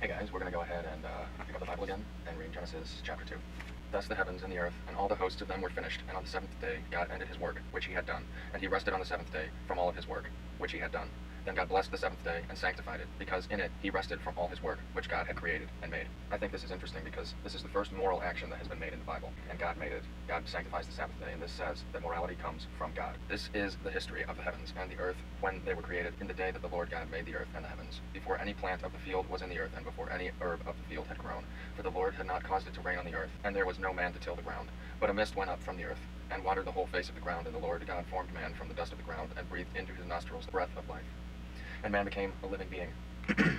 Hey guys, we're going to go ahead and pick up the Bible again and read Genesis chapter 2. Thus the heavens and the earth and all the hosts of them were finished, and on the seventh day God ended his work which he had done, and he rested on the seventh day from all of his work which he had done. Then God blessed the seventh day and sanctified it, because in it he rested from all his work which God had created and made. I think this is interesting because this is the first moral action that has been made in the Bible, and God made it. God sanctifies the Sabbath day, and this says that morality comes from God. This is the history of the heavens and the earth when they were created, in the day that the Lord God made the earth and the heavens, before any plant of the field was in the earth, and before any herb of the field had grown. For the Lord had not caused it to rain on the earth, and there was no man to till the ground. But a mist went up from the earth, and watered the whole face of the ground, and the Lord God formed man from the dust of the ground, and breathed into his nostrils the breath of life. And man became a living being.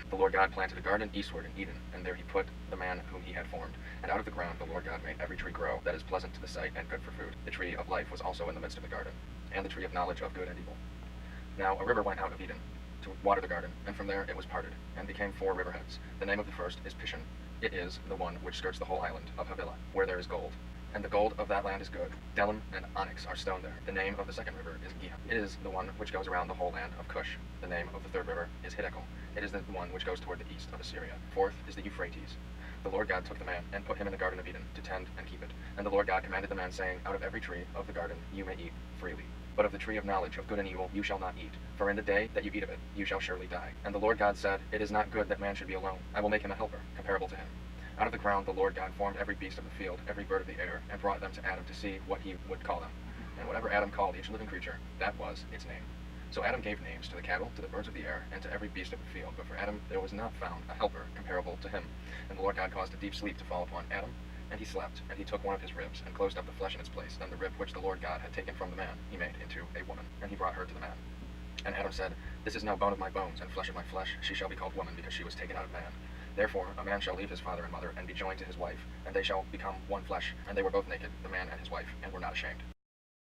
The Lord God planted a garden eastward in Eden, and there he put the man whom he had formed. And out of the ground the Lord God made every tree grow that is pleasant to the sight and good for food. The tree of life was also in the midst of the garden, and the tree of knowledge of good and evil. Now a river went out of Eden to water the garden, and from there it was parted, and became 4 riverheads. The name of the first is Pishon. It is the one which skirts the whole island of Havilah, where there is gold. And the gold of that land is good. Bdellium and onyx are stone there. The name of the second river is Gihon. It is the one which goes around the whole land of Cush. The name of the third river is Hiddekel. It is the one which goes toward the east of Assyria. Fourth is the Euphrates. The Lord God took the man and put him in the garden of Eden to tend and keep it. And the Lord God commanded the man, saying, Out of every tree of the garden you may eat freely. But of the tree of knowledge of good and evil you shall not eat, for in the day that you eat of it you shall surely die. And the Lord God said, It is not good that man should be alone. I will make him a helper, comparable to him. Out of the ground the Lord God formed every beast of the field, every bird of the air, and brought them to Adam to see what he would call them. And whatever Adam called each living creature, that was its name. So Adam gave names to the cattle, to the birds of the air, and to every beast of the field. But for Adam there was not found a helper comparable to him. And the Lord God caused a deep sleep to fall upon Adam, and he slept. And he took one of his ribs, and closed up the flesh in its place. Then the rib which the Lord God had taken from the man he made into a woman, and he brought her to the man. And Adam said, This is now bone of my bones, and flesh of my flesh. She shall be called woman, because she was taken out of man. Therefore a man shall leave his father and mother, and be joined to his wife, and they shall become one flesh. And they were both naked, the man and his wife, and were not ashamed.